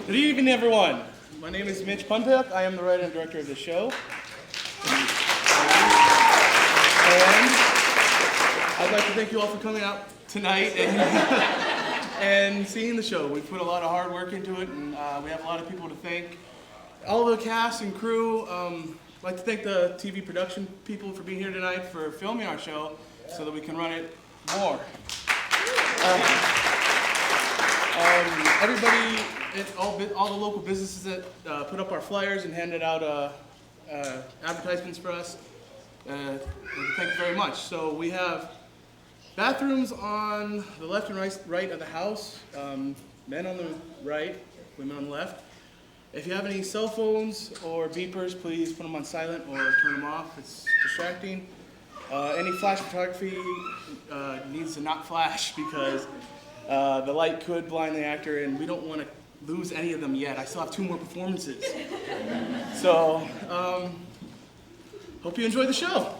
Good evening, everyone. My name is Mitch Punpayuk. I am the writer and director of the show. And I'd like to thank you all for coming out tonight and seeing the show. We put a lot of hard work into it, and we have a lot of people to thank. All the cast and crew. I'd like to thank the TV production people for being here tonight, for filming our show so that we can run it more. Everybody, all the local businesses that put up our flyers and handed out advertisements for us, thank you very much. So we have bathrooms on the left and right of the house, men on the right, women on the left. If you have any cell phones or beepers, please put them on silent or turn them off. It's distracting. Any flash photography needs to not flash because the light could blind the actor, and we don't want to lose any of them yet. I still have 2 more performances. So, hope you enjoy the show.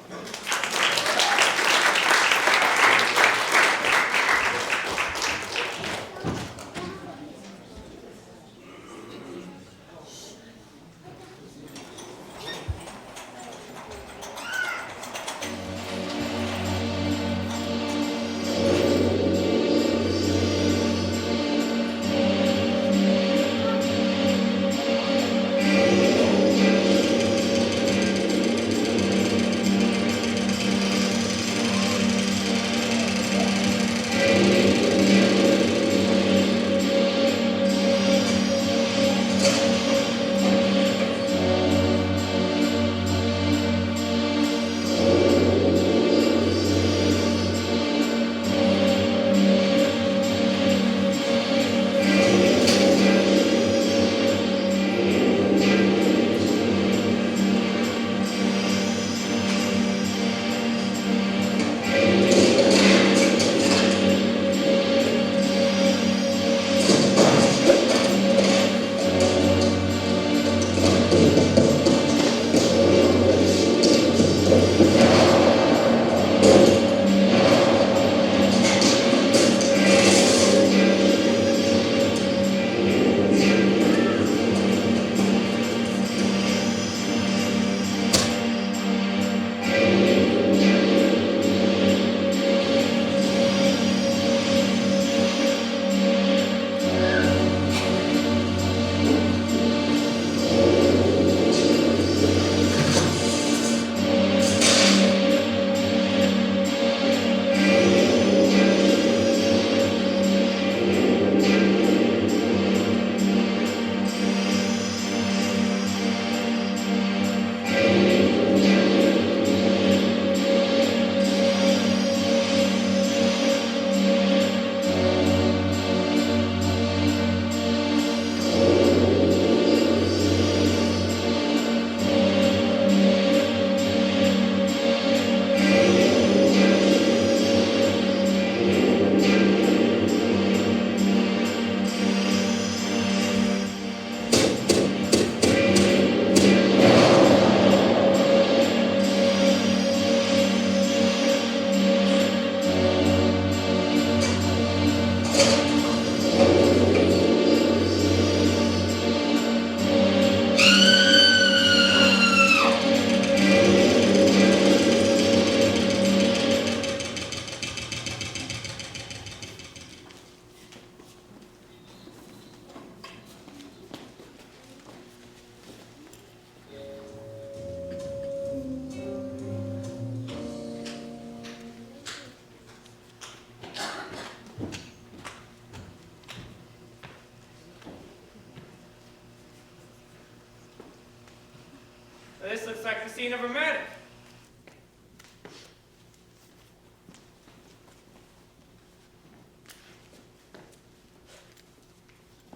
This looks like the scene of a murder.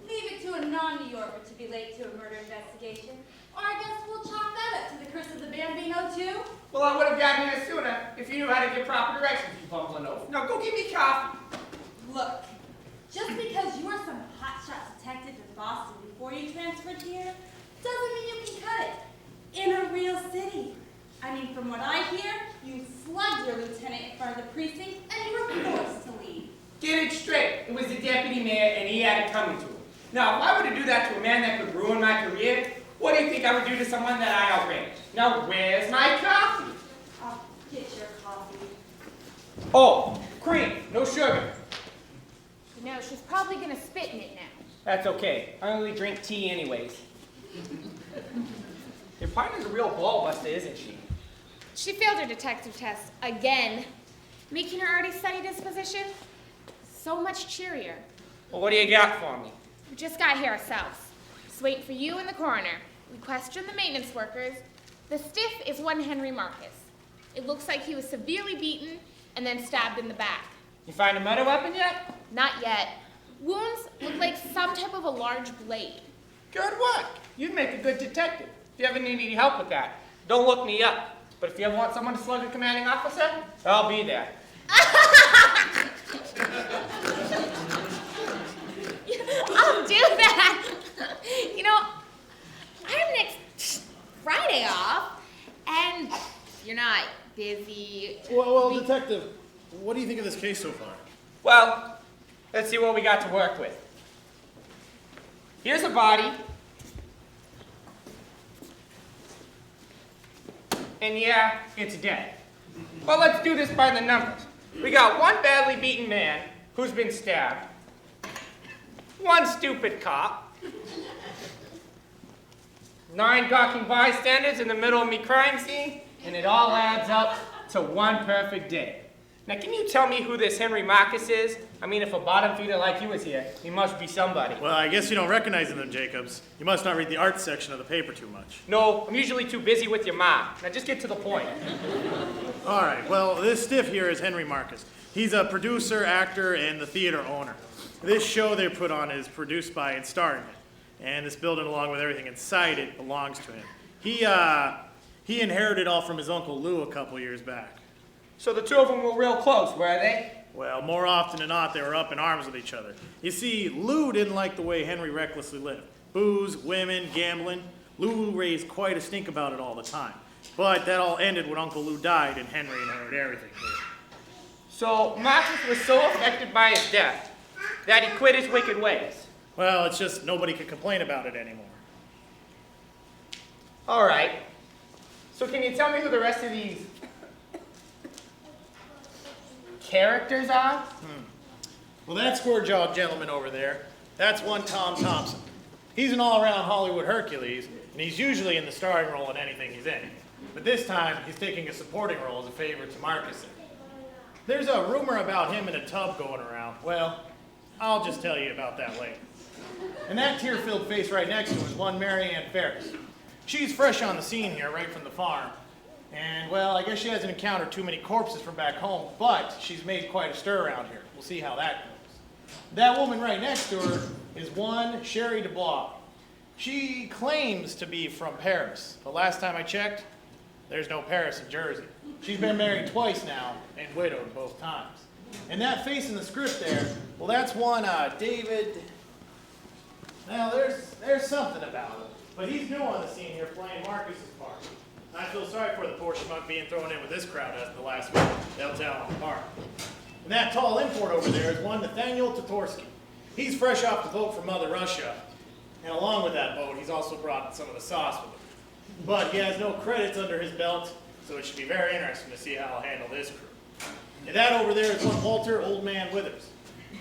Leave it to a non-New Yorker to be late to a murder investigation. Or I guess we'll chalk that up to the curse of the Bambino, too. Well, I would have gotten here sooner if you knew how to give proper directions, you bumbling oaf. Now go get me coffee. Look, just because you were some hotshot detective in Boston before you transferred here, doesn't mean you can cut it. In a real city. I mean, from what I hear, you slugged your lieutenant in front of the precinct and you were forced to leave. Get it straight. It was the deputy mayor and he had it coming to him. Now, if I were to do that to a man that could ruin my career, what do you think I would do to someone that I outraged? Now, where's my coffee? I'll get your coffee. Oh, cream, no sugar. You know, she's probably gonna spit in it now. That's okay. I only drink tea anyways. Your partner's a real ball buster, isn't she? She failed her detective test again, making her already study this position so much cheerier. Well, what do you got for me? We just got here ourselves. Just waiting for you and the coroner. We questioned the maintenance workers. The stiff is one Henry Marcus. It looks like he was severely beaten and then stabbed in the back. You find a murder weapon yet? Not yet. Wounds look like some type of a large blade. Good work. You'd make a good detective. If you ever need any help with that, don't look me up. But if you ever want someone to slug a commanding officer, I'll be there. I'll do that. You know, I have next Friday off, and if you're not busy. Well, Detective, what do you think of this case so far? Well, let's see what we got to work with. Here's a body. And yeah, it's dead. Well, let's do this by the numbers. We got one badly beaten man who's been stabbed, one stupid cop, 9 gawking bystanders in the middle of me crime scene, and it all adds up to one perfect day. Now, can you tell me who this Henry Marcus is? I mean, if a bottom feeder like you was here, he must be somebody. Well, I guess you don't recognize him, Jacobs. You must not read the arts section of the paper too much. No, I'm usually too busy with your mom. Now, just get to the point. All right, well, this stiff here is Henry Marcus. He's a producer, actor, and the theater owner. This show they put on is produced by and starring him. And this building, along with everything inside it, belongs to him. He inherited all from his Uncle Lou a couple years back. So the two of them were real close, were they? Well, more often than not, they were up in arms with each other. You see, Lou didn't like the way Henry recklessly lived. Booze, women, gambling. Lou raised quite a stink about it all the time. But that all ended when Uncle Lou died and Henry inherited everything. So Marcus was so affected by his death that he quit his wicked ways. Well, it's just nobody could complain about it anymore. All right. So can you tell me who the rest of these characters are? Well, that square-jawed gentleman over there, that's one Tom Thompson. He's an all-around Hollywood Hercules, and he's usually in the starring role in anything he's in. But this time, he's taking a supporting role as a favor to Marcus. There's a rumor about him in a tub going around. Well, I'll just tell you about that later. And that tear-filled face right next to him is one Mary Ann Ferris. She's fresh on the scene here, right from the farm. And, well, I guess she hasn't encountered too many corpses from back home, but she's made quite a stir around here. We'll see how that goes. That woman right next to her is one Sherry Dubois. She claims to be from Paris, but last time I checked, there's no Paris in Jersey. She's been married twice now and widowed both times. And that face in the script there, well, that's one David. Now, there's something about him, but he's new on the scene here playing Marcus's part. I feel sorry for the poor schmuck being thrown in with this crowd as the last one. They'll tell him apart. And that tall import over there is one Nathaniel Tatorsky. He's fresh off the boat from Mother Russia, and along with that boat, he's also brought some of the sauce with him. But he has no credits under his belt, so it should be very interesting to see how he'll handle this crew. And that over there is one Walter Old Man Withers.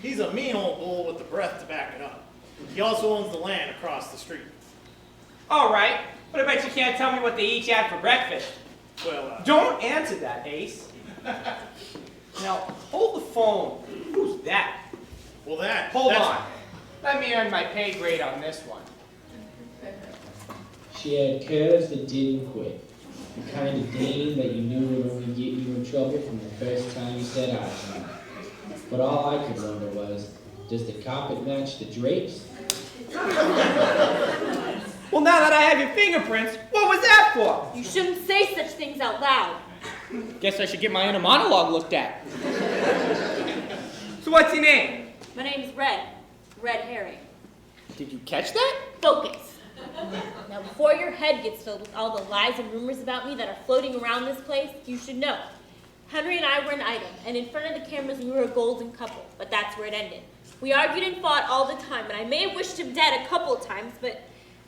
He's a mean old bull with the breath to back it up. He also owns the land across the street. All right, but I bet you can't tell me what they each had for breakfast. Well, Don't answer that, Ace. Now, hold the phone. Who's that? well, Hold on. Let me earn my pay grade on this one. She had curves that didn't quit. The kind of dame that you knew would only get you in trouble from the first time you set eyes on her. But all I could wonder was, does the carpet match the drapes? Well, now that I have your fingerprints, what was that for? You shouldn't say such things out loud. Guess I should get my inner monologue looked at. So what's your name? My name's Red. Red Herring. Did you catch that? Focus. Now, before your head gets filled with all the lies and rumors about me that are floating around this place, you should know. Henry and I were an item, and in front of the cameras we were a golden couple, but that's where it ended. We argued and fought all the time, and I may have wished him dead a couple of times, but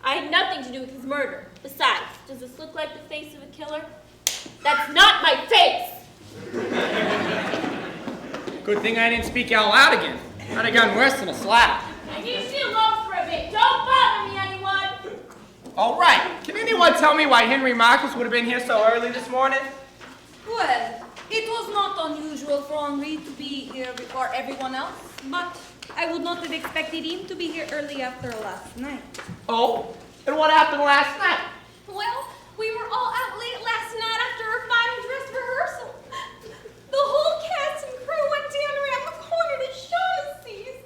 I had nothing to do with his murder. Besides, does this look like the face of a killer? That's not my face! Good thing I didn't speak out loud again. I'd have gotten worse than a slap. I need you alone for a bit. Don't bother me, anyone! All right. Can anyone tell me why Henry Marcus would have been here so early this morning? Well, it was not unusual for Henri to be here before everyone else, but I would not have expected him to be here early after last night. Oh? And what happened last night? Well, we were all out late last night after our final dress rehearsal. The whole cast and crew went down around the corner to Shaughnessy's.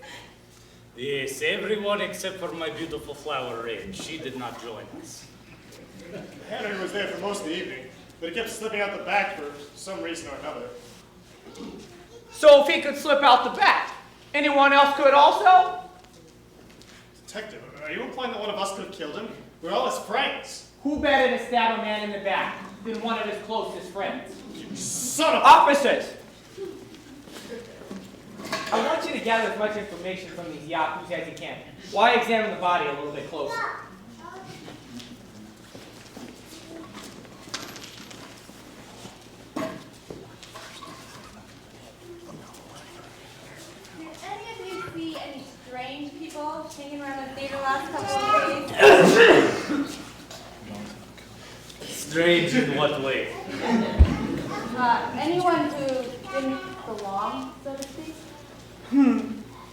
Yes, everyone except for my beautiful flower Red. She did not join us. Henry was there for most of the evening, but he kept slipping out the back for some reason or another. So if he could slip out the back, anyone else could also? Detective, are you implying that one of us could have killed him? We're all his friends. Who better to stab a man in the back than one of his closest friends? You son of a... Officers! I want you to gather as much information from these yahoos as you can. Why examine the body a little bit closer? Did any of you see any strange people hanging around the theater last couple of days? Strange in what way? Anyone who didn't belong, so to speak?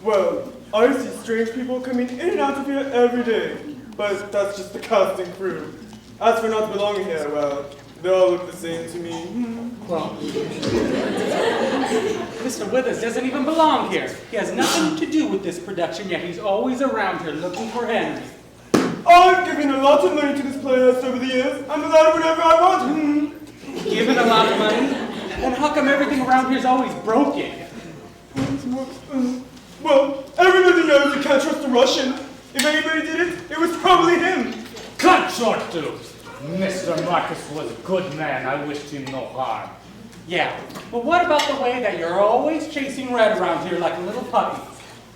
Well, I see strange people coming in and out of here every day, but that's just the cast and crew. As for not belonging here, well, they all look the same to me. Well, Mr. Withers doesn't even belong here. He has nothing to do with this production, yet he's always around here looking for Henry. I've given a lot of money to this playhouse over the years. I'm allowed whatever I want. Given a lot of money? Then how come everything around here is always broken? Well, everybody knows you can't trust a Russian. If anybody did it, it was probably him. Cut short, tooth! Mr. Marcus was a good man. I wished him no harm. Yeah, but what about the way that you're always chasing Red around here like a little puppy?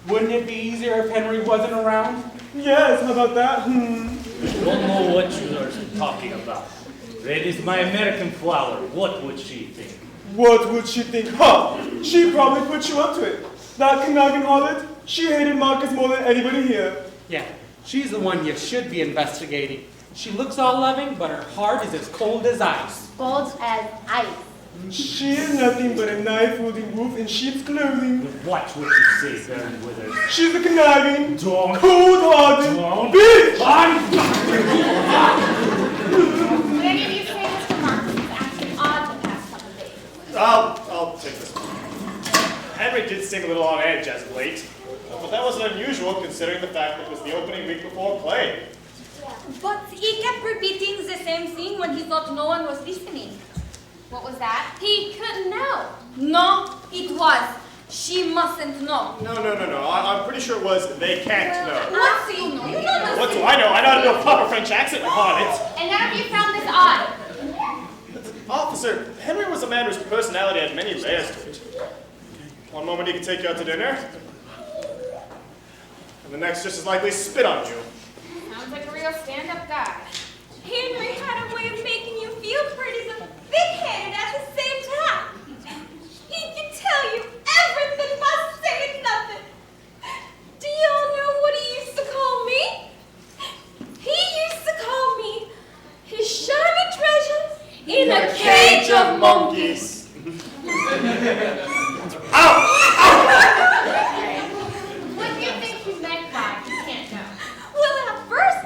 Wouldn't it be easier if Henry wasn't around? Yes, how about that? Don't know what you are talking about. Red is my American flower. What would she think? What would she think? Ha! She probably put you up to it. That conniving harlot, she hated Marcus more than anybody here. Yeah, she's the one you should be investigating. She looks all loving, but her heart is as cold as ice. Cold as ice. She is nothing but a knife-wielding wolf in sheep's clothing. Watch what you say, Baron Withers. She's a conniving, Don't. cold-hearted Don't. bitch! Would any of you say Mr. Marcus has acted odd the past couple days? I'll take this one. Henry did seem a little on edge as of late, but that wasn't unusual considering the fact that it was the opening week before play. But he kept repeating the same thing when he thought no one was listening. What was that? He couldn't know. No, it was. She mustn't know. No. I'm pretty sure it was they can't know. What do you know? You don't know. What do I know? I know how to do a proper French accent upon it. And none of you found this odd. Officer, Henry was a man whose personality had many layers to it. One moment he could take you out to dinner, and the next just as likely spit on you. Sounds like a real stand-up guy. Henry had a way of making you feel pretty but big-headed at the same time. He could tell you everything by saying nothing. Do y'all know what he used to call me? He used to call me his shiny treasure in a cage of monkeys. What do you think he meant by you can't know? Well, at first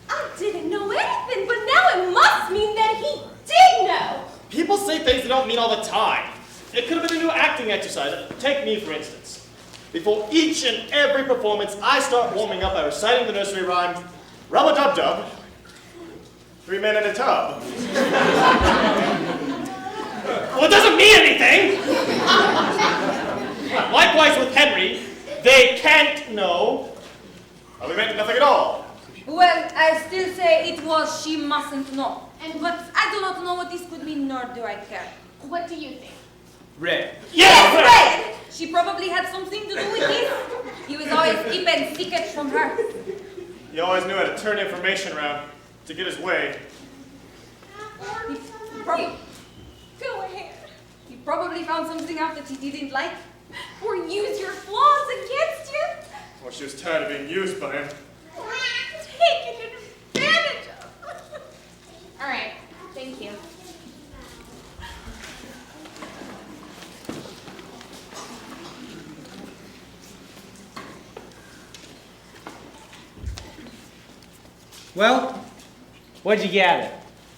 I didn't know anything, but now it must mean that he did know. People say things they don't mean all the time. It could have been a new acting exercise. Take me, for instance. Before each and every performance, I start warming up by reciting the nursery rhyme, Rub-a-dub-dub, 3 men in a tub. Well, it doesn't mean anything! Likewise with Henry, they can't know. Well, we meant nothing at all. Well, I still say it was she mustn't know. But I do not know what this could mean, nor do I care. What do you think? Red. Yeah! Red! She probably had something to do with this. always keeping secrets from her. He always knew how to turn information around to get his way. Go ahead. You probably found something out that he didn't like. Or use your flaws against you. Well, she was tired of being used by him. Taken advantage of. All right, thank you. Well, what'd you gather?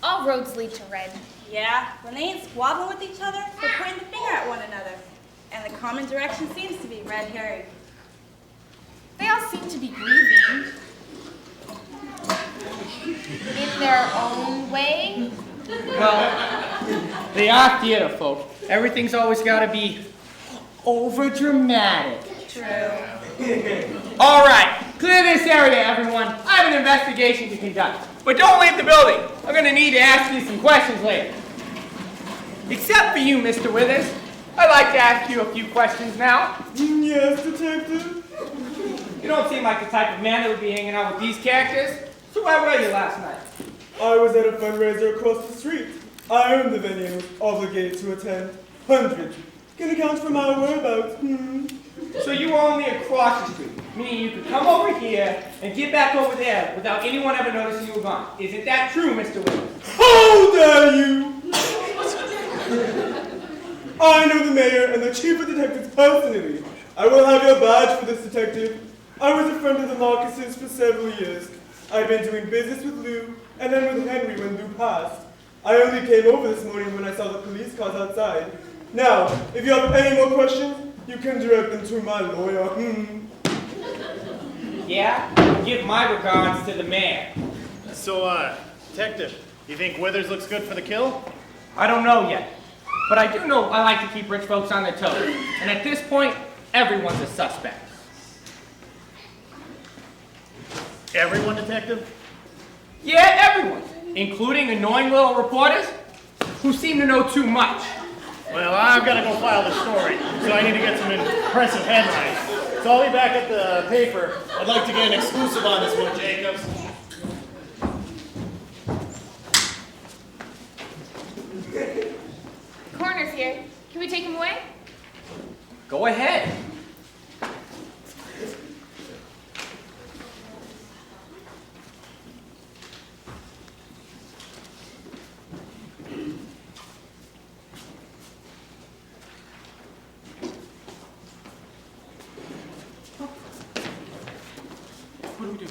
All roads lead to Red. Yeah, when they ain't squabbling with each other, they're pointing the finger at one another. And the common direction seems to be red herring. They all seem to be grieving. In their own way. Well, they are theater folk. Everything's always got to be over dramatic. True. All right, clear this area, everyone. I have an investigation to conduct. But don't leave the building. I'm going to need to ask you some questions later. Except for you, Mr. Withers. I'd like to ask you a few questions now. Yes, detective. You don't seem like the type of man that would be hanging out with these characters. So where were you last night? I was at a fundraiser across the street. I owned the venue and was obligated to attend. 100. Can account for my whereabouts. So you were only across the street, meaning you could come over here and get back over there without anyone ever noticing you were gone. Isn't that true, Mr. Withers? How dare you! I know the mayor and the chief of detectives personally. I will have your badge for this, detective. I was a friend of the Marcuses for several years. I've been doing business with Lou, and then with Henry when Lou passed. I only came over this morning when I saw the police cars outside. Now, if you have any more questions, you can direct them to my lawyer. Yeah? Give my regards to the mayor. So, detective, you think Withers looks good for the kill? I don't know yet. But I do know I like to keep rich folks on their toes. And at this point, everyone's a suspect. Everyone, detective? Yeah, everyone. Including annoying little reporters who seem to know too much. Well, I've got to go file the story, so I need to get some impressive headlines. So I'll be back at the paper. I'd like to get an exclusive on this one, Jacobs. Coroner's here. Can we take him away? Go ahead. What do we do?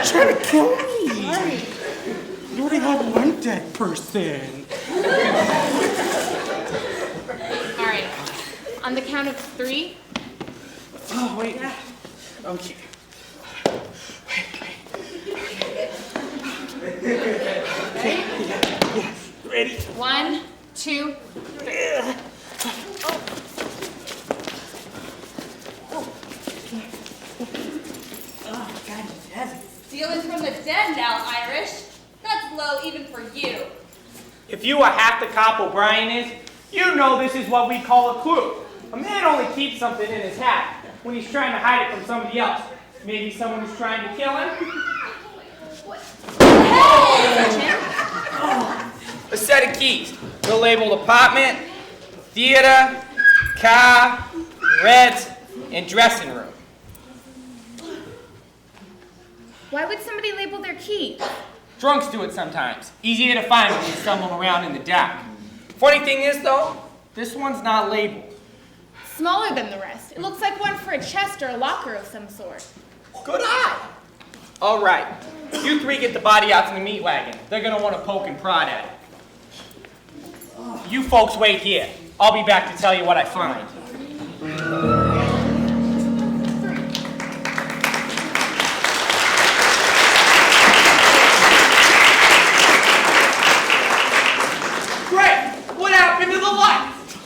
Trying to kill me. You already have one dead person. All right. On the count of 3. Oh, wait. Okay. Okay. Yes. Ready? 1, 2, 3. Stealing from the dead now, Irish. That's low even for you. If you are half the cop O'Brien is, you know this is what we call a clue. A man only keeps something in his hat when he's trying to hide it from somebody else. Maybe someone who's trying to kill him. A set of keys. They're labeled apartment, theater, car, Reds, and dressing room. Why would somebody label their key? Drunks do it sometimes. Easier to find when you're stumbling around in the dark. Funny thing is, though, this one's not labeled. Smaller than the rest. It looks like one for a chest or a locker of some sort. Good eye. All right. You 3 get the body out to the meat wagon. They're going to want to poke and prod at it. You folks wait here. I'll be back to tell you what I find. Great! What happened to the lights?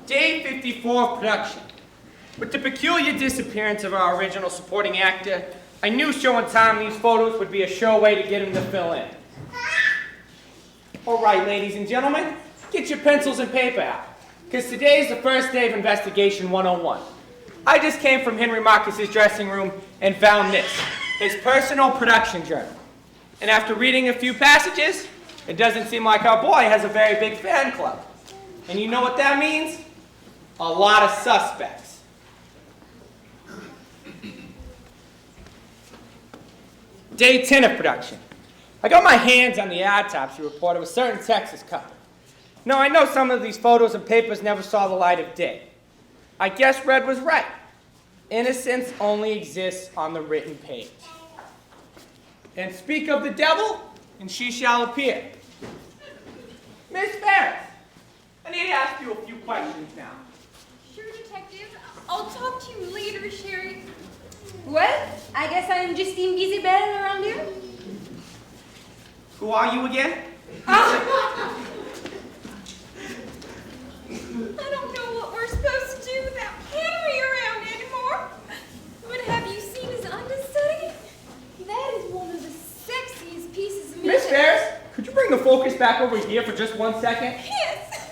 Day 54 of production. With the peculiar disappearance of our original supporting actor, I knew showing Tom these photos would be a sure way to get him to fill in. All right, ladies and gentlemen, get your pencils and paper out, because today is the first day of Investigation 101. I just came from Henry Marcus's dressing room and found this, his personal production journal. And after reading a few passages, it doesn't seem like our boy has a very big fan club. And you know what that means? A lot of suspects. Day 10 of production. I got my hands on the autopsy report of a certain Texas couple. Now, I know some of these photos and papers never saw the light of day. I guess Red was right. Innocence only exists on the written page. And speak of the devil, and she shall appear. Miss Ferris, I need to ask you a few questions now. Sure, Detective. I'll talk to you later, Sherry. Well, I guess I am Justine Busy Bell around here. Who are you again? I don't know what we're supposed to do without Henry around anymore. But have you seen his understudy? That is one of the sexiest pieces of music. Miss Ferris, could you bring the focus back over here for just 1 second? Yes.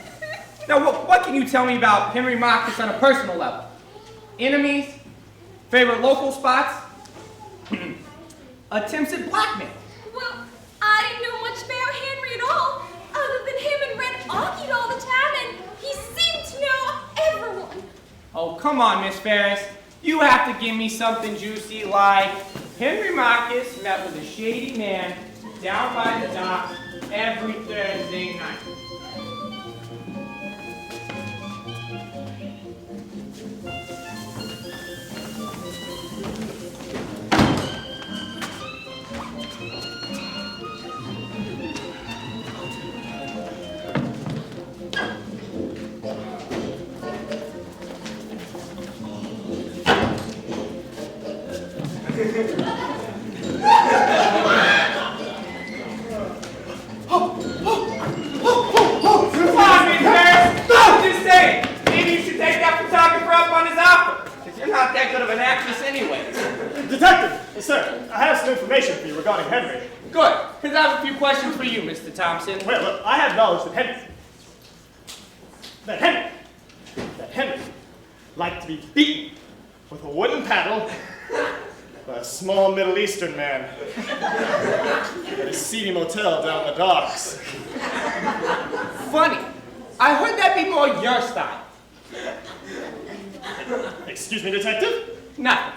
Now, what can you tell me about Henry Marcus on a personal level? Enemies? Favorite local spots? Attempts at blackmail? Well, I didn't know much about Henry at all, other than him and Red argued all the time, and he seemed to know everyone. Oh, come on, Miss Ferris. You have to give me something juicy like Henry Marcus met with a shady man down by the dock every Thursday night. Regarding Henry. Good, because I have a few questions for you, Mr. Thompson. Well, look, I have knowledge that Henry liked to be beaten with a wooden paddle by a small Middle Eastern man at a seedy motel down the docks. Funny. I heard that be more your style. Excuse me, detective? Nothing.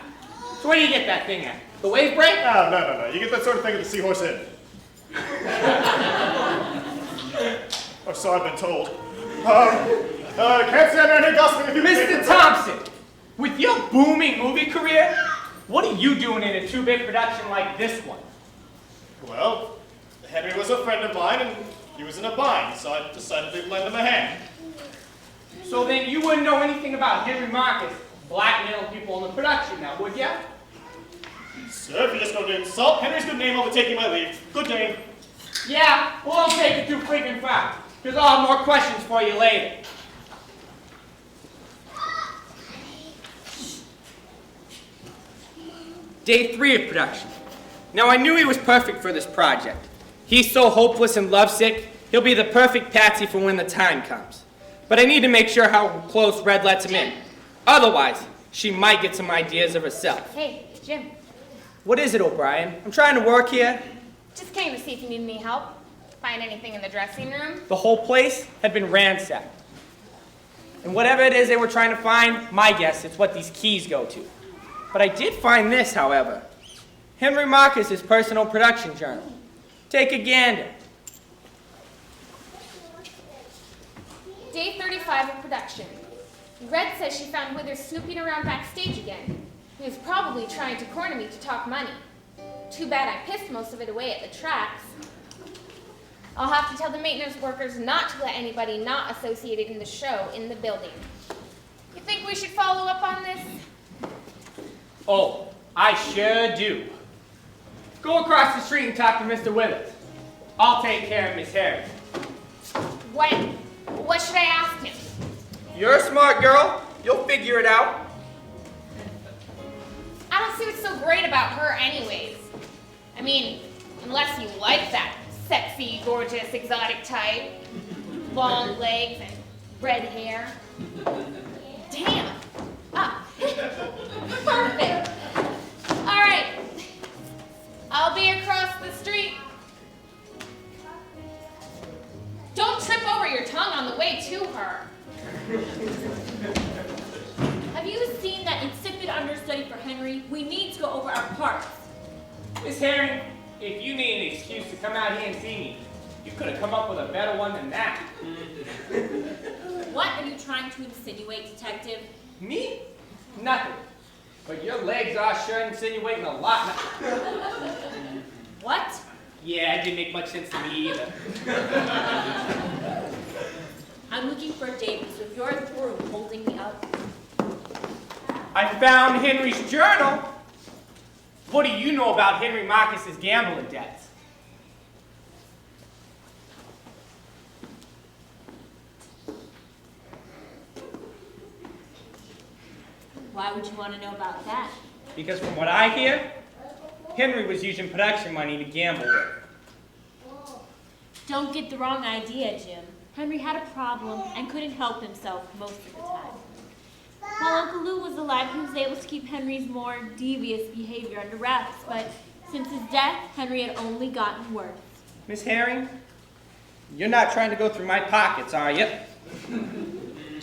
So where do you get that thing at? The wave break? Oh, no. You get that sort of thing at the Seahorse Inn. Or so I've been told. Can't stand there and gossiping if you... Mr. Thompson, with your booming movie career, what are you doing in a two-bit production like this one? Well, Henry was a friend of mine, and he was in a bind, so I decided to lend him a hand. So then you wouldn't know anything about Henry Marcus blackmailing people in the production now, would you? Sir, if you're just going to insult Henry's good name, I'll be taking my leave. Good name. Yeah, well, don't take it too freaking far, because I'll have more questions for you later. Day 3 of production. Now, I knew he was perfect for this project. He's so hopeless and lovesick, he'll be the perfect patsy for when the time comes. But I need to make sure how close Red lets him in. Otherwise, she might get some ideas of herself. Hey, Jim. What is it, O'Brien? I'm trying to work here. Just came to see if you need any help. Find anything in the dressing room? The whole place had been ransacked. And whatever it is they were trying to find, my guess, it's what these keys go to. But I did find this, however. Henry Marcus's personal production journal. Take a gander. Day 35 of production. Red says she found Withers snooping around backstage again. He was probably trying to corner me to talk money. Too bad I pissed most of it away at the tracks. I'll have to tell the maintenance workers not to let anybody not associated in the show in the building. You think we should follow up on this? Oh, I sure do. Go across the street and talk to Mr. Withers. I'll take care of Miss Harry. What should I ask him? You're a smart girl. You'll figure it out. I don't see what's so great about her anyways. I mean, unless you like that sexy, gorgeous, exotic type. Long legs and red hair. Damn. Ah. Perfect. All right. I'll be across the street. Don't trip over your tongue on the way to her. Have you seen that insipid understudy for Henry? We need to go over our parts. Miss Harry, if you need an excuse to come out here and see me, you could have come up with a better one than that. What are you trying to insinuate, Detective? Me? Nothing. But your legs are sure insinuating a lot. What? Yeah, it didn't make much sense to me either. I'm looking for David, so if you're through holding me up. I found Henry's journal. What do you know about Henry Marcus's gambling debts? Why would you want to know about that? Because from what I hear, Henry was using production money to gamble with. Don't get the wrong idea, Jim. Henry had a problem and couldn't help himself most of the time. While Uncle Lou was alive, he was able to keep Henry's more devious behavior under wraps, but since his death, Henry had only gotten worse. Miss Herring, you're not trying to go through my pockets, are you?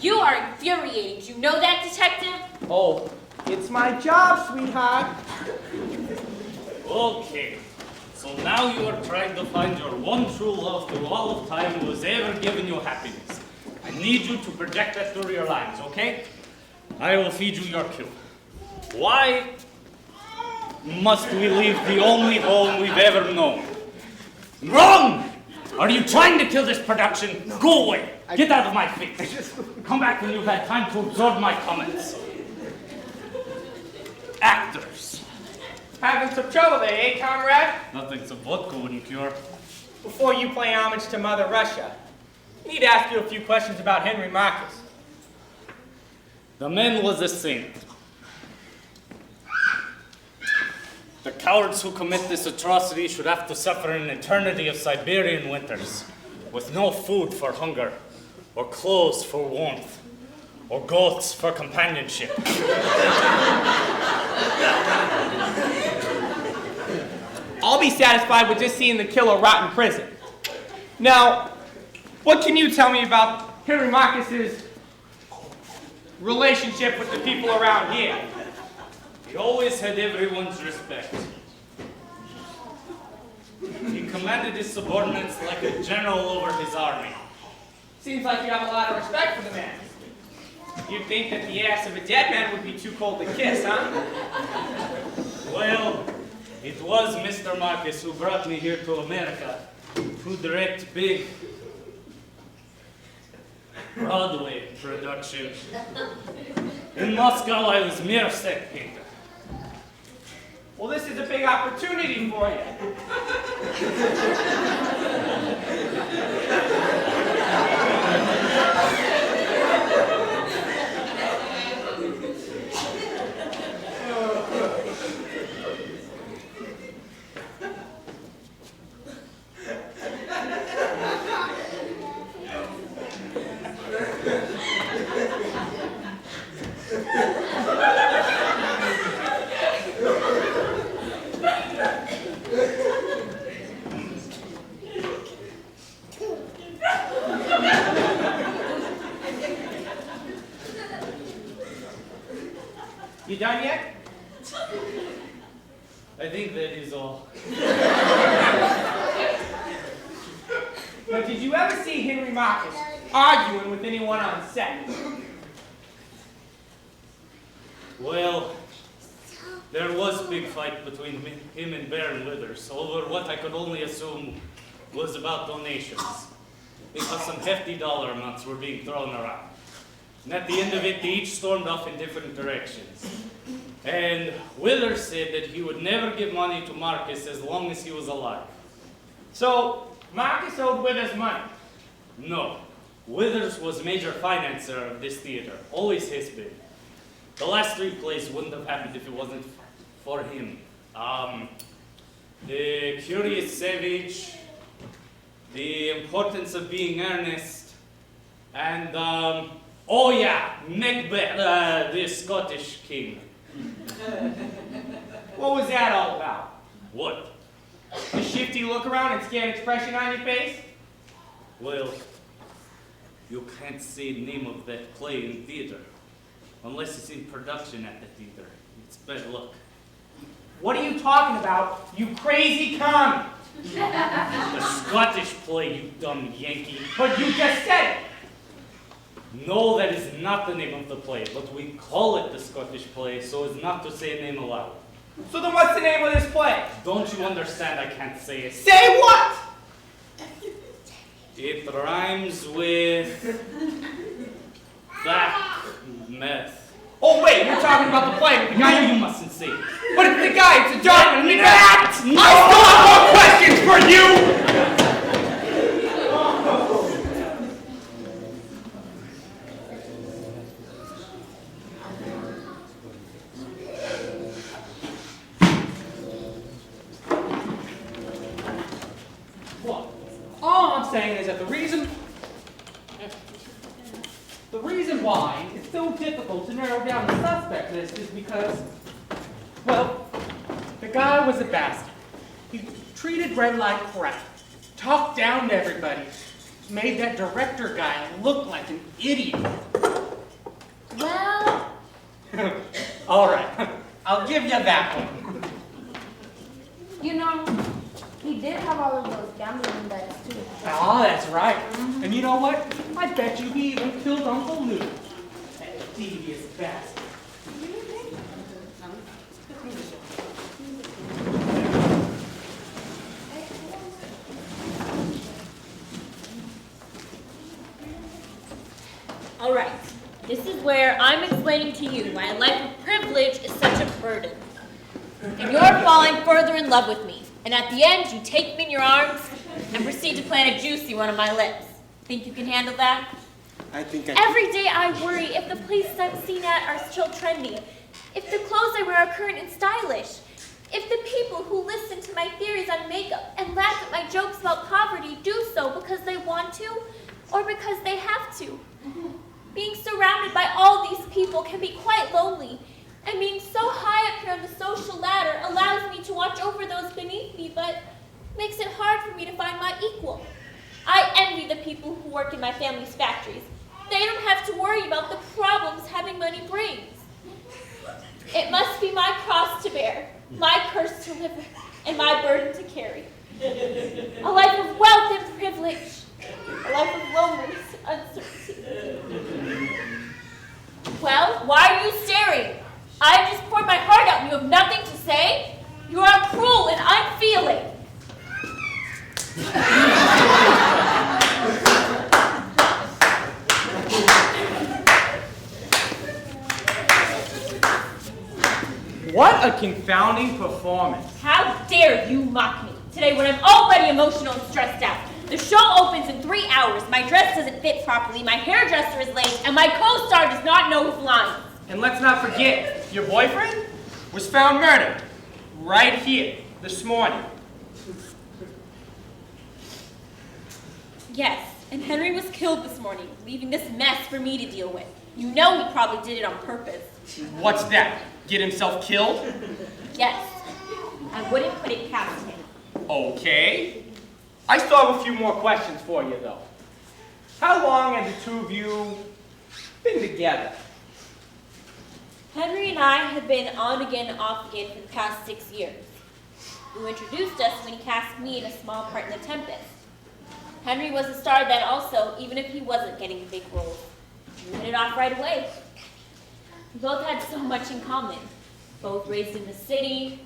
You are infuriating. Do you know that, Detective? Oh, it's my job, sweetheart. Okay, so now you are trying to find your one true love through all of time who has ever given you happiness. I need you to project that through your lines, okay? I will feed you your cue. Why must we leave the only home we've ever known? Wrong! Are you trying to kill this production? No. Go away! Get out of my face! Come back when you've had time to absorb my comments. Actors. Having some trouble there, eh, comrade? Nothing's a vodka wouldn't cure. Before you play homage to Mother Russia, I need to ask you a few questions about Henry Marcus. The man was a saint. The cowards who commit this atrocity should have to suffer an eternity of Siberian winters, with no food for hunger, or clothes for warmth, or goats for companionship. I'll be satisfied with just seeing the killer rot in prison. Now, what can you tell me about Henry Marcus's relationship with the people around here? He always had everyone's respect. He commanded his subordinates like a general over his army. Seems like you have a lot of respect for the man. You'd think that the ass of a dead man would be too cold to kiss, huh? Well, it was Mr. Marcus who brought me here to America to direct big Broadway production. In Moscow, I was mere set painter. Well, this is a big opportunity for you. You done yet? I think that is all. Now, did you ever see Henry Marcus arguing with anyone on set? Well, There was a big fight between him and Baron Withers over what I could only assume was about donations, because some hefty dollar amounts were being thrown around. And at the end of it, they each stormed off in different directions. And Withers said that he would never give money to Marcus as long as he was alive. So, Marcus owed Withers money. No, Withers was major financier of this theater, always has been. The last 3 plays wouldn't have happened if it wasn't for him. The Curious Savage, The Importance of Being Earnest, and, oh yeah, Macbeth, the Scottish king. What was that all about? What? The shifty look around and scared expression on your face? Well, you can't say the name of that play in theater, unless it's in production at the theater. It's bad luck. What are you talking about, you crazy commie? The Scottish play, you dumb Yankee. But you just said it. No, that is not the name of the play, but we call it the Scottish play so as not to say a name aloud. So then what's the name of this play? Don't you understand I can't say it? Say what? It rhymes with black meth. Oh wait, you're talking about the play with the guy. No, you mustn't say it. But it's the guy, it's a dog, and that! No. I still have more questions for you! All I'm saying is that the reason why it's so difficult to narrow down the suspect list is because, well, the guy was a bastard. He treated Red like crap, talked down to everybody, made that director guy look like an idiot. Well, All right, I'll give you that one. You know, he did have all of those gambling bets too. Oh, that's right. And you know what? I bet you he even killed Uncle Lou. That devious bastard. all right. This is where I'm explaining to you why a life of privilege is such a burden. And you're falling further in love with me. And at the end, you take me in your arms and proceed to plant a juicy one on my lips. Think you can handle that? I think Every day I worry if the places I'm seen at are still trendy, if the clothes I wear are current and stylish, if the people who listen to my theories on makeup and laugh at my jokes about poverty do so because they want to or because they have to. Being surrounded by all these people can be quite lonely, and being so high up here on the social ladder allows me to watch over those beneath me, but makes it hard for me to find my equal. I envy the people who work in my family's factories. They don't have to worry about the problems having money brings. It must be my cross to bear, my curse to live with, and my burden to carry. A life of wealth and privilege, a life of loneliness and uncertainty. Well, why are you staring? I just poured my heart out and you have nothing to say? You are cruel and I'm feeling. What a confounding performance. How dare you mock me today when I'm already emotional and stressed out? The show opens in 3 hours, my dress doesn't fit properly, my hairdresser is late, and my co-star does not know his lines. And let's not forget, your boyfriend was found murdered right here this morning. Yes, and Henry was killed this morning, leaving this mess for me to deal with. You know he probably did it on purpose. What's that? Get himself killed? Yes, I wouldn't put it past him. Okay. I still have a few more questions for you, though. How long have the two of you been together? Henry and I have been on again, off again for the past 6 years. Lou introduced us when he cast me in a small part in The Tempest. Henry was a star then also, even if he wasn't getting big roles. We hit it off right away. We both had so much in common. both raised in the city,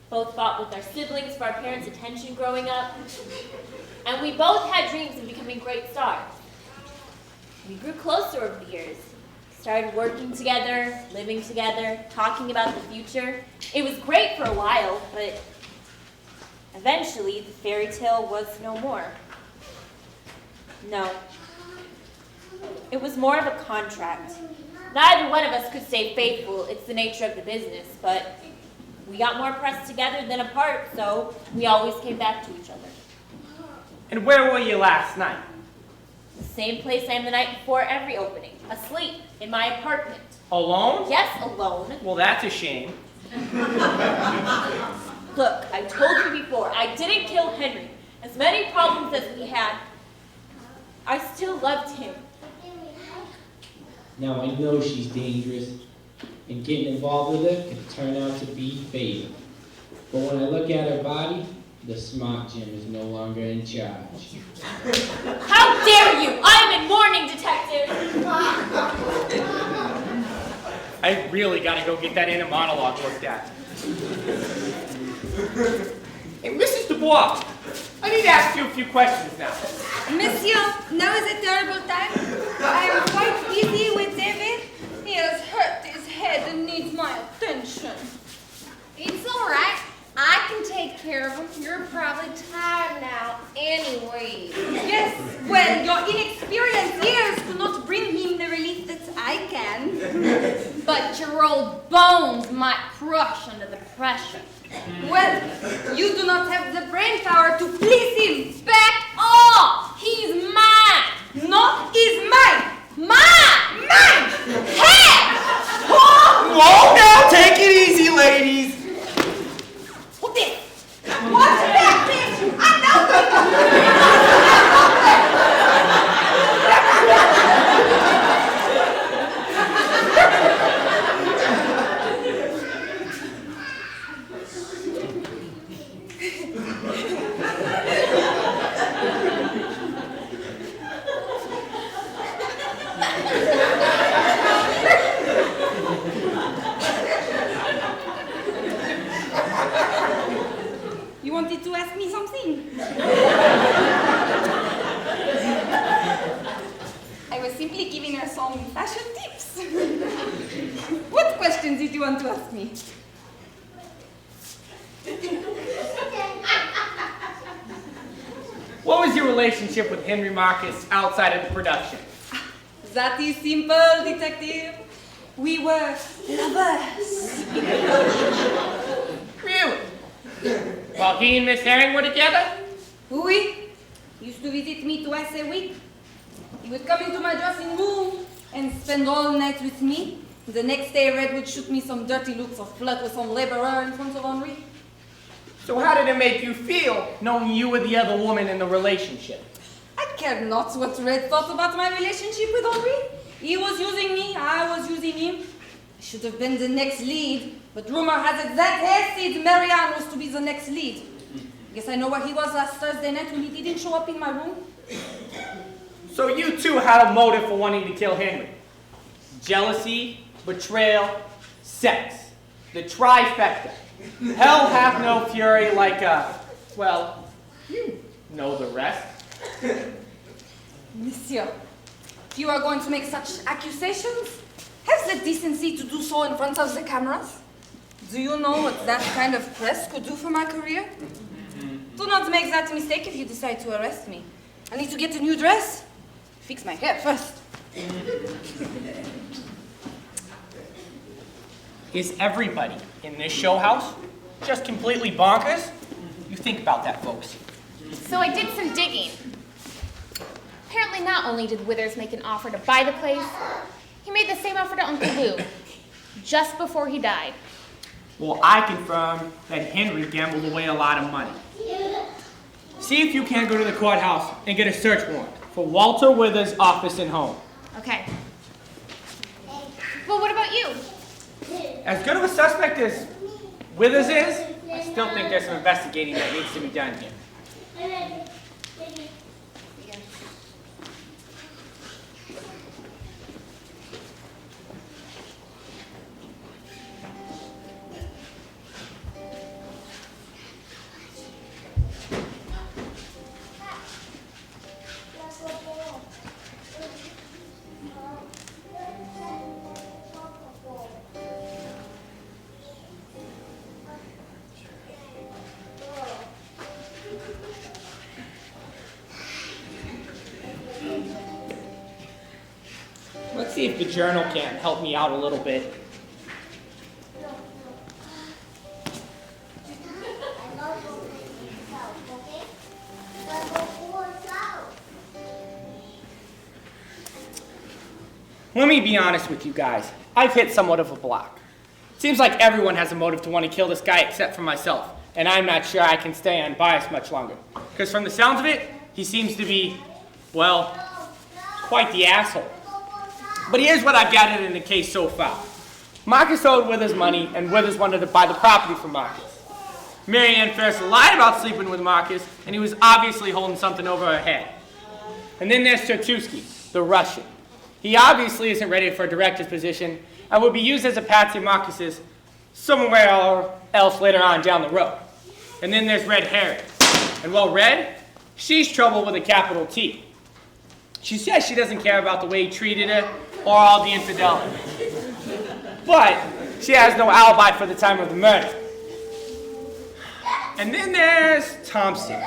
both fought with our siblings for our parents' attention growing up, and we both had dreams of becoming great stars. We grew closer over the years, started working together, living together, talking about the future. It was great for a while, but eventually the fairy tale was no more. No. It was more of a contract. Neither one of us could stay faithful. It's the nature of the business, but we got more pressed together than apart, so we always came back to each other. And where were you last night? The same place I am the night before every opening, asleep in my apartment. Alone? Yes, alone. Well, that's a shame. Look, I told you before, I didn't kill Henry. As many problems as we had, I still loved him. Now I know she's dangerous, and getting involved with her could turn out to be fatal. But when I look at her body, the smart Jim is no longer in charge. How dare you! I am in mourning, detective! I really gotta go get that inner monologue looked at. Hey, Mrs. Dubois, I need to ask you a few questions now. Monsieur, now is a terrible time. I am quite busy with David. He has hurt his head and needs my attention. It's all right. I can take care of him. You're probably tired now anyway. Yes, well, your inexperienced ears cannot bring him the relief that I can. But your old bones might crush under the pressure. Well, you do not have the brain power to please him. Back off! He's mine. No, he's mine. Mine! Mine! Hey! Whoa, now take it easy, ladies. What this? What's that, bitch? I know. You wanted to ask me something? I was simply giving her some fashion tips. What questions did you want to ask me? What was your relationship with Henry Marcus outside of the production? That is simple, detective. We were lovers. Really? While he and Miss Herring were together? Oui. He used to visit me twice a week. He would come into my dressing room and spend all night with me. The next day, Red would shoot me some dirty looks or flirt with some laborer in front of Henri. So how did it make you feel, knowing you were the other woman in the relationship? I cared not what Red thought about my relationship with Henri. He was using me, I was using him. I should have been the next lead, but rumor has it that Hessid Marianne was to be the next lead. Guess I know where he was last Thursday night when he didn't show up in my room. So you two had a motive for wanting to kill Henry. Jealousy, betrayal, sex. The trifecta. Hell hath no fury like well, you know the rest. Monsieur, if you are going to make such accusations, have the decency to do so in front of the cameras. Do you know what that kind of press could do for my career? Do not make that mistake if you decide to arrest me. I need to get a new dress. Fix my hair first. Is everybody in this show house just completely bonkers? You think about that, folks. So I did some digging. Apparently not only did Withers make an offer to buy the place, he made the same offer to Uncle Lou, just before he died. Well, I confirm that Henry gambled away a lot of money. See if you can't go to the courthouse and get a search warrant for Walter Withers' office and home. Okay. Well, what about you? As good of a suspect as Withers is, I still think there's some investigating that needs to be done here. see if the journal can help me out a little bit. Let me be honest with you guys. I've hit somewhat of a block. Seems like everyone has a motive to want to kill this guy except for myself, and I'm not sure I can stay unbiased much longer. Because from the sounds of it, he seems to be, well, quite the asshole. But here's what I've gathered in the case so far. Marcus owed Withers money, and Withers wanted to buy the property from Marcus. Mary Ann first lied about sleeping with Marcus, and he was obviously holding something over her head. And then there's Chertusky, the Russian. He obviously isn't ready for a director's position and will be used as a patsy Marcus's somewhere else later on down the road. And then there's Red Herring. And well, Red, she's trouble with a capital T. She says she doesn't care about the way he treated her or all the infidelity. But she has no alibi for the time of the murder. And then there's Thompson.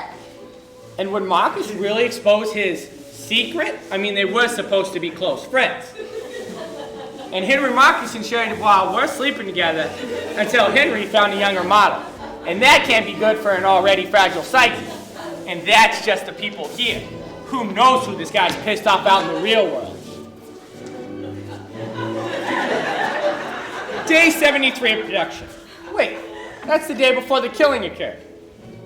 And would Marcus really expose his secret? I mean, they were supposed to be close friends. And Henry Marcus and Sherry Dubois were sleeping together until Henry found a younger model. And that can't be good for an already fragile psyche. And that's just the people here. Who knows who this guy's pissed off out in the real world? Day 73 of production. Wait, that's the day before the killing occurred.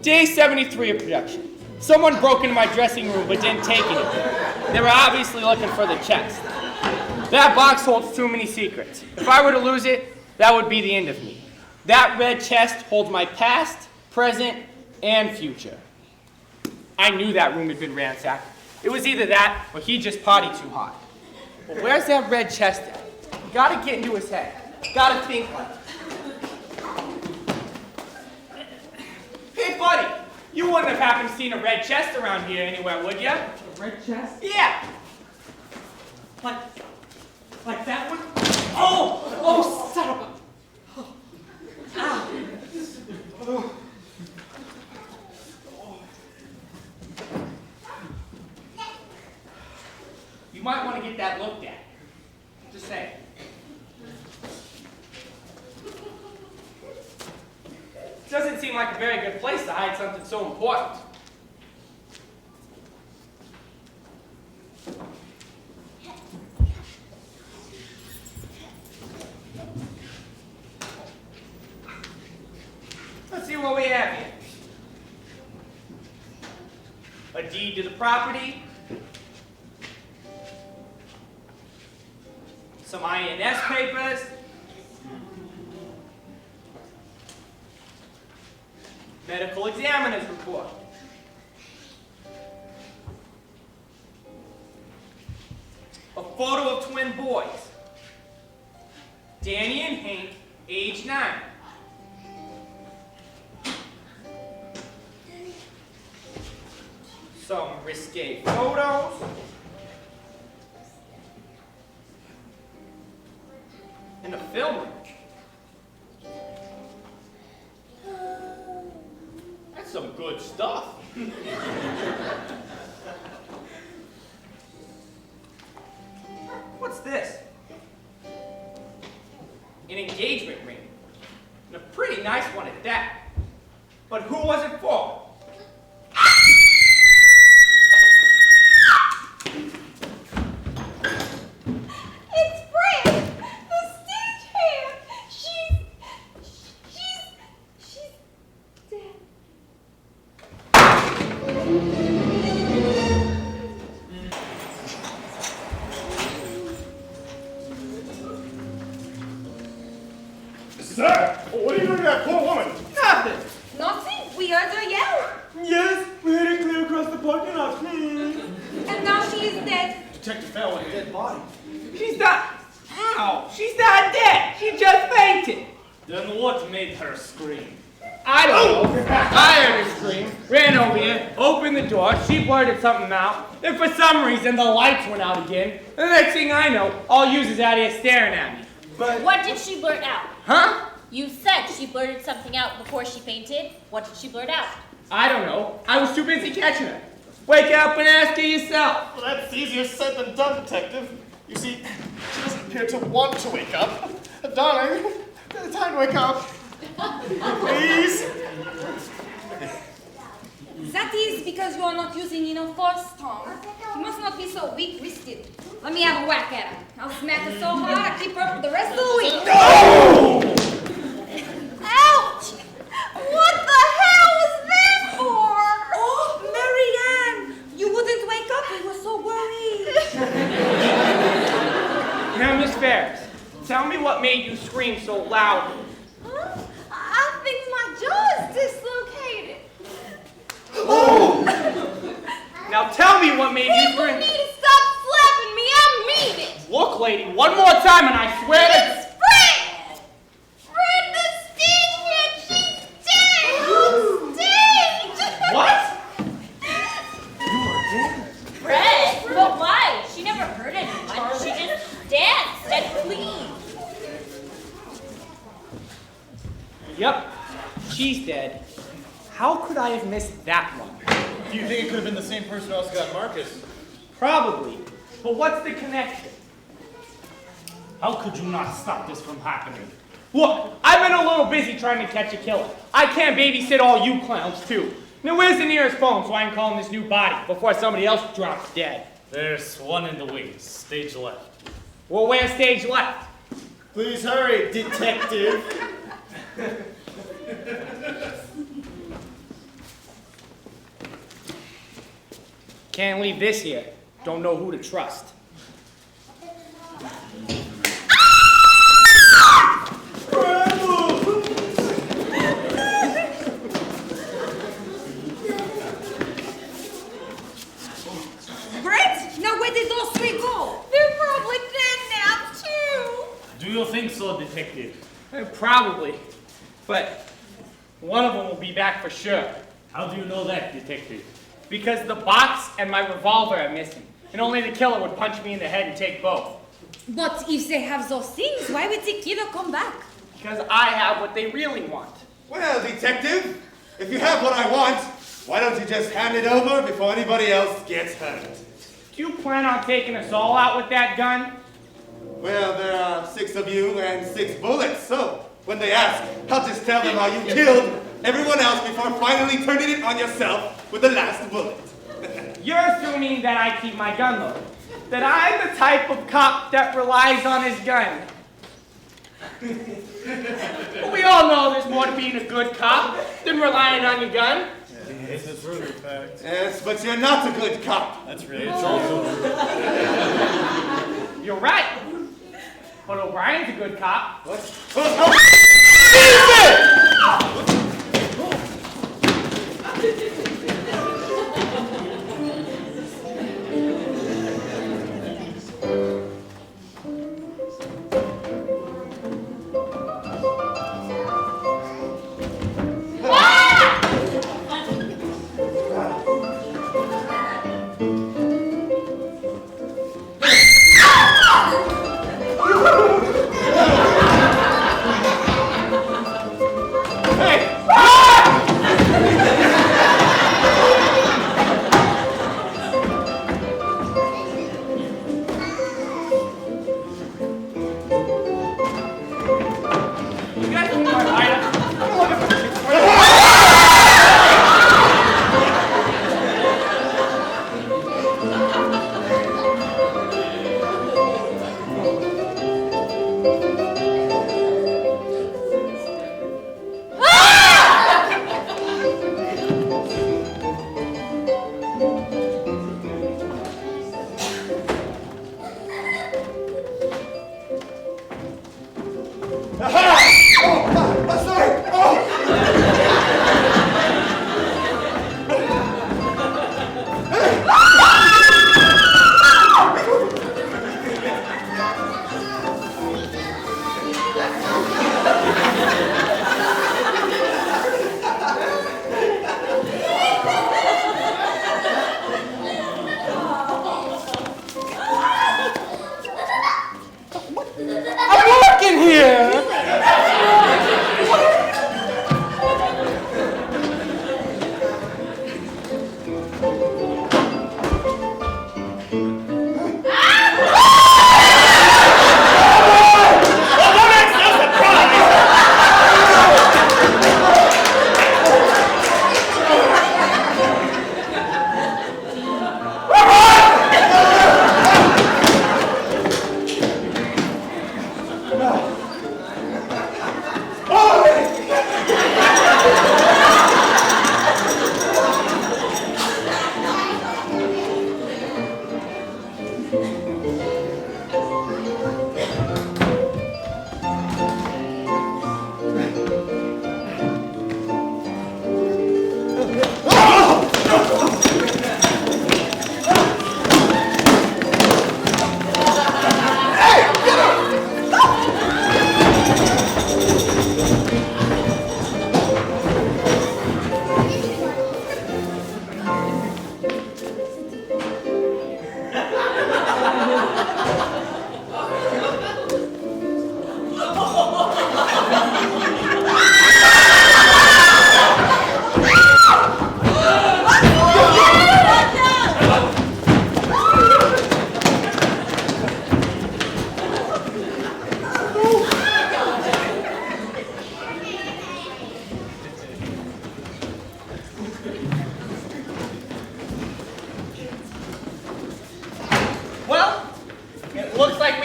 Day 73 of production. Someone broke into my dressing room but didn't take anything. They were obviously looking for the chest. That box holds too many secrets. If I were to lose it, that would be the end of me. That red chest holds my past, present, and future. I knew that room had been ransacked. It was either that or he just partied too hard. But where's that red chest at? You gotta get into his head. Gotta think like it. Hey, buddy, you wouldn't have happened to seen a red chest around here anywhere, would ya? A red chest? Yeah. Like that one? Oh, son of a... Ow. Oh. You might want to get that looked at. Just saying. Doesn't seem like a very good place to hide something so important. Let's see what we have here. A deed to the property. Some INS papers. Medical examiner's report. A photo of twin boys. Danny and Hank, age 9. Some risque photos. And a film room. That's some good stuff. What's this? An engagement ring. And a pretty nice one at that. But who was it for? Sir, what are you doing to that poor woman? Nothing. Nothing. We heard her yell. Yes, we heard it clear across the parking lot. And now she is dead. Detective fell with a dead body. She's not. Ow! She's not dead. She just fainted. Then what made her scream? I don't know. I heard her scream, ran over here, opened the door, she blurted something out, and for some reason the lights went out again. And the next thing I know, all yous is out here staring at me. But What did she blurt out? Huh? You said she blurted something out before she fainted. What did she blurt out? I don't know. I was too busy catching her. Wake up and ask her yourself. well, that's easier said than done, Detective. You see, she doesn't appear to want to wake up. Darling, time to wake up. Please. That is because you are not using enough force, Tom. You must not be so weak-wristed. Let me have a whack at her. I'll smack her so hard I keep her up for the rest of the week. No! Ouch! What the hell was that for? Oh, Marianne! You wouldn't wake up. We were so worried. Now, Miss Ferris, tell me what made you scream so loudly. Huh? I think my jaw is dislocated. Oh! Now tell me what made you People scream. need to stop slapping me. I mean it. Look, lady, one more time and I swear to... It's Fred! Fred the stage! She's dead! Stage! What? Fred? But why? She never hurt anyone. She just danced and clean. Yep, she's dead. How could I have missed that one? Do you think it could have been the same person who also got Marcus? Probably. But what's the connection? How could you not stop this from happening? Look, I've been a little busy trying to catch a killer. I can't babysit all you clowns, too. Now, where's the nearest phone so I can call him this new body before somebody else drops dead? There's one in the wings, stage left. Well, where's stage left? Please hurry, detective. Can't leave this here. Don't know who to trust. Brett, now where did those three go? They're probably dead now, too. Do you think so, detective? Probably. But one of them will be back for sure. How do you know that, detective? Because the box and my revolver are missing. And only the killer would punch me in the head and take both. But if they have those things, why would the killer come back? Because I have what they really want. Well, detective, if you have what I want, why don't you just hand it over before anybody else gets hurt? Do you plan on taking us all out with that gun? Well, there are 6 of you and 6 bullets, so when they ask, I'll just tell them how you killed everyone else before finally turning it on yourself with the last bullet. You're assuming that I keep my gun loaded. That I'm the type of cop that relies on his gun. But we all know there's more to being a good cop than relying on your gun. This is true, in fact. Yes, but you're not a good cop. That's really It's true. also true. You're right. But O'Brien's a good cop. What?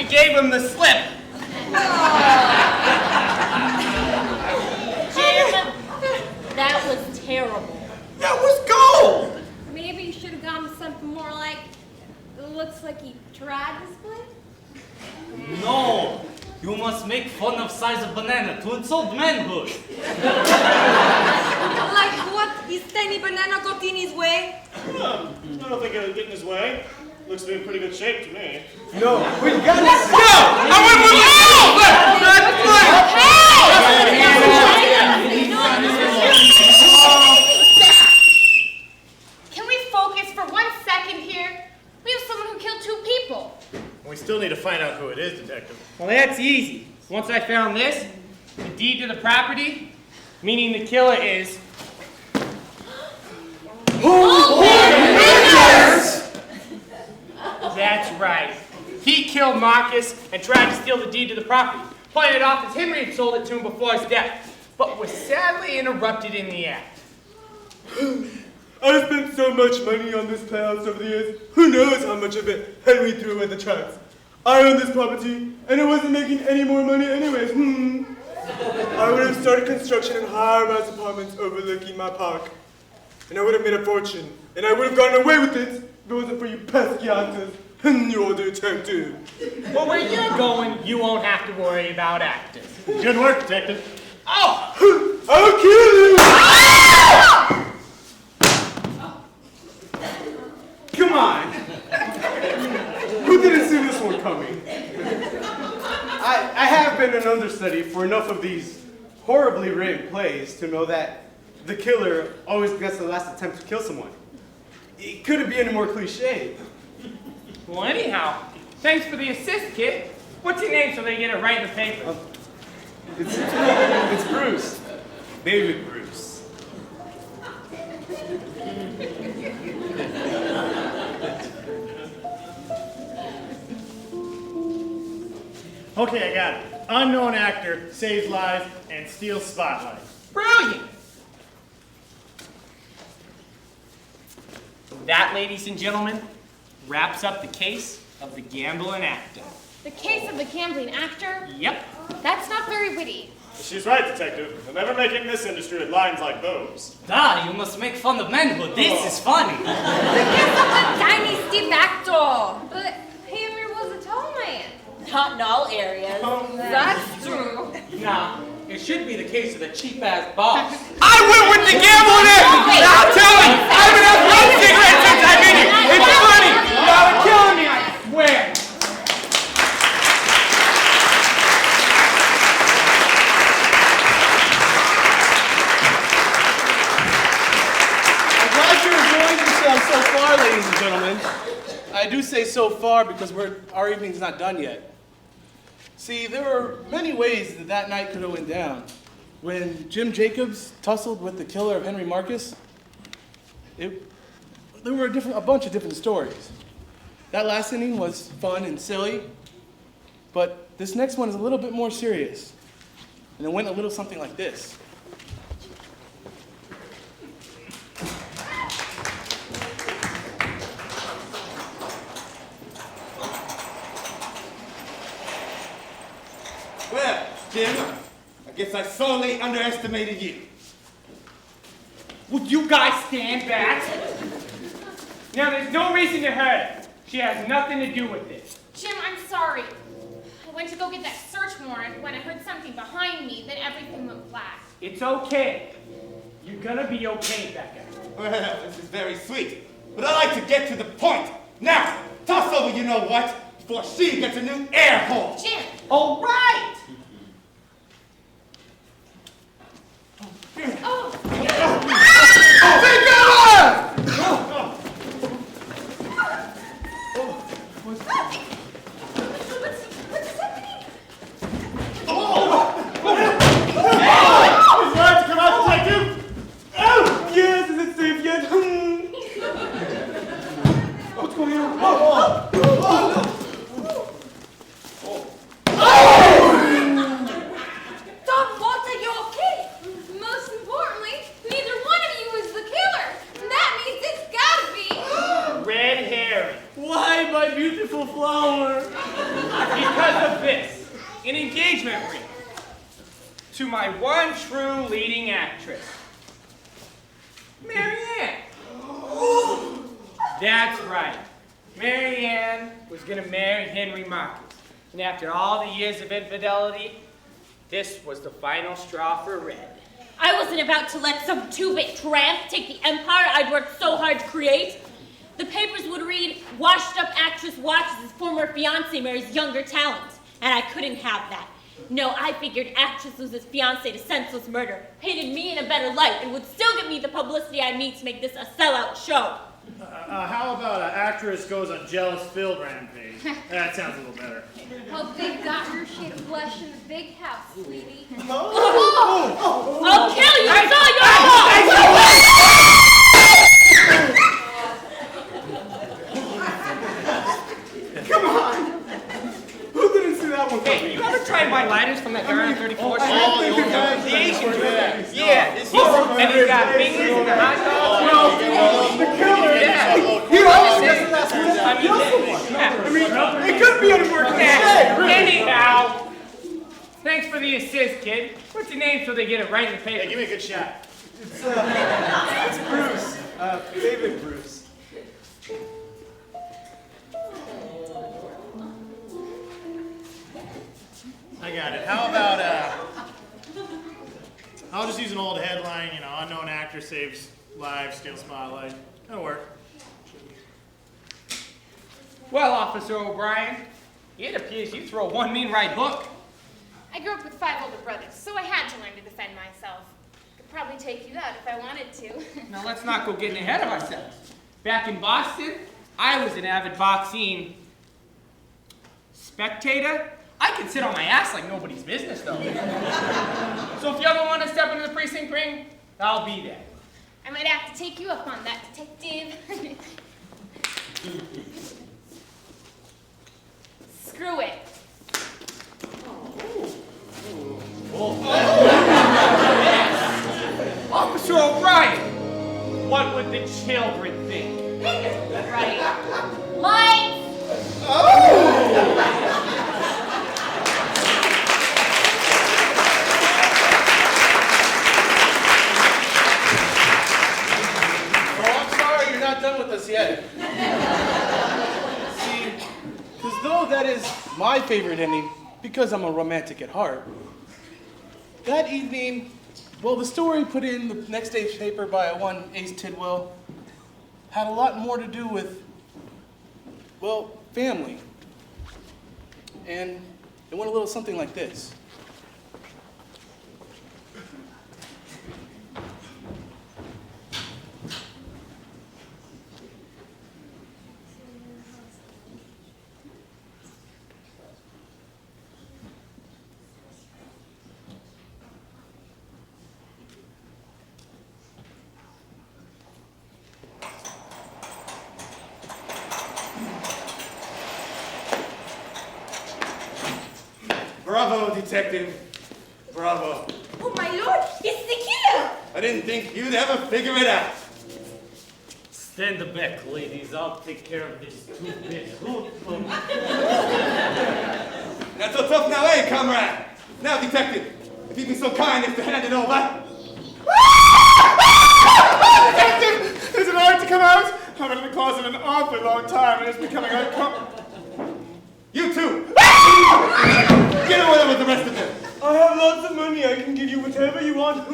gave him the slip. Jim, that was terrible. That was gold! Maybe you should have gone with something more like, it looks like he tried this play. No, you must make fun of size of banana to insult manhood. Like what? His tiny banana got in his way? I don't think it'll get in his way. Looks to be in pretty good shape to me. No, we got it. No! I went with Can we focus for 1 second here? We have someone who killed 2 people. We still need to find out who it is, Detective. Well, that's easy. Once I found this, the deed to the property, meaning the killer is... That's right. He killed Marcus and tried to steal the deed to the property, playing it off as Henry had sold it to him before his death, but was sadly interrupted in the act. I spent so much money on this playhouse over the years. Who knows how much of it Henry threw away the tracks. I owned this property, and it wasn't making any more money anyways. I would have started construction in high-rise apartments overlooking my park. And I would have made a fortune. And I would have gotten away with it if it wasn't for you pesky actors and your detective. Well, where you're going, you won't have to worry about actors. Good work, Detective. Oh! I'll kill you! Come on! Who didn't see this one coming? I have been an understudy for enough of these horribly written plays to know that the killer always gets the last attempt to kill someone. It couldn't be any more cliche. Well, anyhow, thanks for the assist, kid. What's your name so they get it right in the paper? It's Bruce. David Bruce. Okay, I got it. Unknown actor saves lives and steals spotlight. Brilliant! That, ladies and gentlemen, wraps up the case of the gambling actor. The case of the gambling actor? Yep. That's not very witty. She's right, Detective. They'll never make it in this industry with lines like those. Da, you must make fun of manhood. This is funny. Because of the tiny stiff actor. But Henry was a tall man. Not in all areas. That's true. Nah, it should be the case of the cheap-ass boss. I went with the gambling actor! Now tell me! I haven't had one cigarette since I've been here! It's funny! Y'all are killing me, I swear! I'm glad you're enjoying yourselves so far, ladies and gentlemen. I do say so far because our evening's not done yet. See, there were many ways that night could have went down. When Jim Jacobs tussled with the killer of Henry Marcus, there were a bunch of different stories. That last inning was fun and silly, but this next one is a little bit more serious. And it went a little something like this. Well, Jim, I guess I sorely underestimated you. Would you guys stand back? Now, there's no reason to hurt her. She has nothing to do with it. Jim, I'm sorry. I went to go get that search warrant when I heard something behind me, then everything went black. It's okay. You're gonna be okay, Becca. Well, this is very sweet, but I like to get to the point. Now, toss over you know what, before she gets a new air hole. Jim! All right! Oh! Yes, is it safe yet? What's going on? engagement ring to my one true leading actress, Marianne. That's right. Marianne was going to marry Henry Marcus. And after all the years of infidelity, this was the final straw for Red. I wasn't about to let some two-bit tramp take the empire I'd worked so hard to create. The papers would read, washed-up actress watches his former fiancé marries younger talent. And I couldn't have that. No, I figured actress loses fiancé to senseless murder, painted me in a better light, and would still give me the publicity I need to make this a sellout show. How about an actress goes on jealous field rampage? That sounds a little better. Hope they got your shit flush in the big house, sweetie. I'll kill you! It's all your fault! Come on! Who didn't see that one? Hey, you ever tried my lighters from that guy on 34th Street? Oh, the old guy? The Asian dude. Yeah, and he's got fingers and a hot dog. The killer! Yeah. He always does it last I mean, It couldn't be any worse than that. anyhow, thanks for the assist, kid. What's your name so they get it right in the paper? Hey, give me a good shot. It's Bruce. David Bruce. I got it. How about, I'll just use an old headline, you know, unknown actor saves lives, steals spotlight. That'll work. Well, Officer O'Brien, it appears you throw one mean right hook. I grew up with 5 older brothers, so I had to learn to defend myself. Could probably take you out if I wanted to. Now let's not go getting ahead of ourselves. Back in Boston, I was an avid boxing spectator. I could sit on my ass like nobody's business, though. So if you ever want to step into the precinct ring, I'll be there. I might have to take you up on that, detective. Screw it. Officer O'Brien, what would the children think? Right. Lights! Done with us yet. See, because though that is my favorite ending, because I'm a romantic at heart, that evening, well, the story put in the next day's paper by one Ace Tidwell had a lot more to do with, well, family. And it went a little something like this. Bravo, detective. Bravo. Oh my lord, it's the killer! I didn't think you'd ever figure it out. Stand back, ladies. I'll take care of this stupid hoodlum. Not so tough now, eh, comrade? Now, detective, if you'd be so kind as to hand it over. Detective! Is it hard to come out? I've been in the closet an awfully long time and it's becoming uncomfortable. You too! Get away with the rest of them! I have lots of money. I can give you whatever you want. I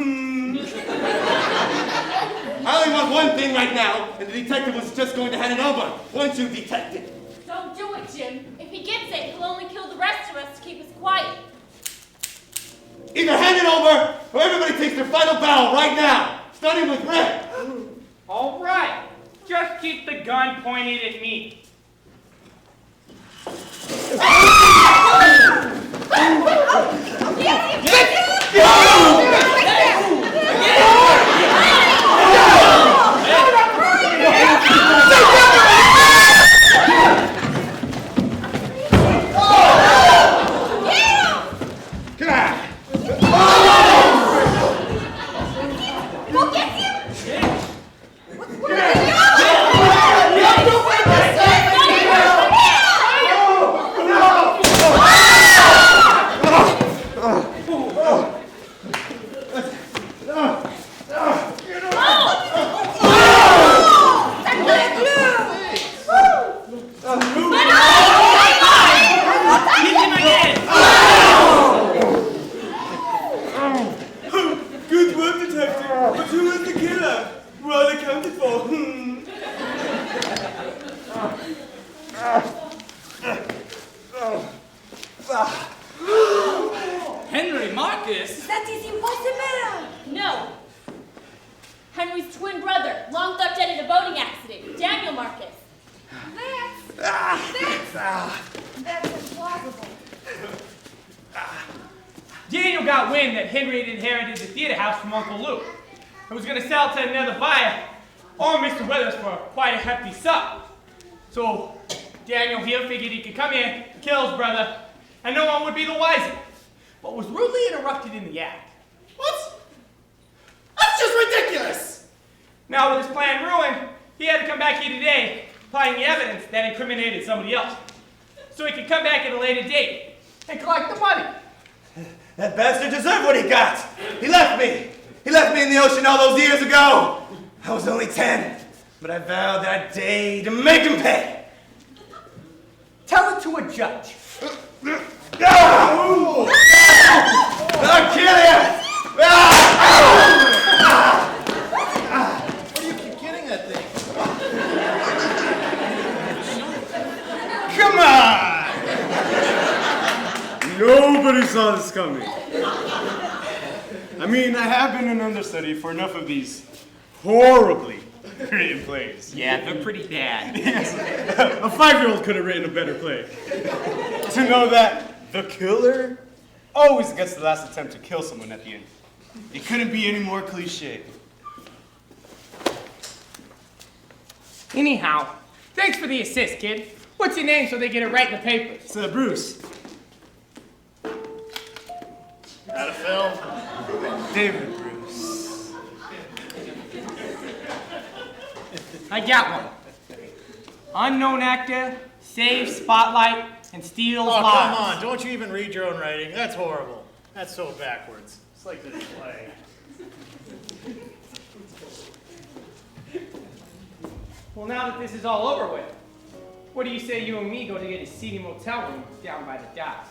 only want one thing right now, and the detective was just going to hand it over. Won't you, detective? Don't do it, Jim. If he gets it, he'll only kill the rest of us to keep us quiet. Either hand it over, or everybody takes their final bow right now, starting with Red. All right, just keep the gun pointed at me. work, detective, but who is the killer? Well accounted for. Henry Marcus? That is impossible. No. Henry's twin brother, long thought dead in a boating accident, Daniel Marcus. That's implausible. Daniel got wind that Henry had inherited the theater house from Uncle Luke and was going to sell it to another buyer, or Mr. Weathers, for quite a hefty sum. So Daniel here figured he could come in, kill his brother, and no one would be the wiser, but was rudely interrupted in the act. What? That's just ridiculous! Now with his plan ruined, he had to come back here today, applying the evidence that incriminated somebody else, so he could come back at a later date and collect the money. That bastard deserved what he got. He left me. He left me in the ocean all those years ago. I was only 10, but I vowed that day to make him pay. Tell it to a judge. I'll kill you! What do you keep getting that thing? Come on! Nobody saw this coming. I mean, I have been an understudy for enough of these horribly written plays. Yeah, they're pretty bad. Yes. A 5-year-old could have written a better play. To know that the killer always gets the last attempt to kill someone at the end. It couldn't be any more cliche. Anyhow, thanks for the assist, kid. What's your name so they get it right in the paper? It's Bruce. Out of film. David Bruce. I got one. Unknown actor, saves spotlight, and steals Oh, lives. come on. Don't you even read your own writing? That's horrible. That's so backwards. It's like this play. Well, now that this is all over with, what do you say you and me go to get a seedy motel room down by the docks?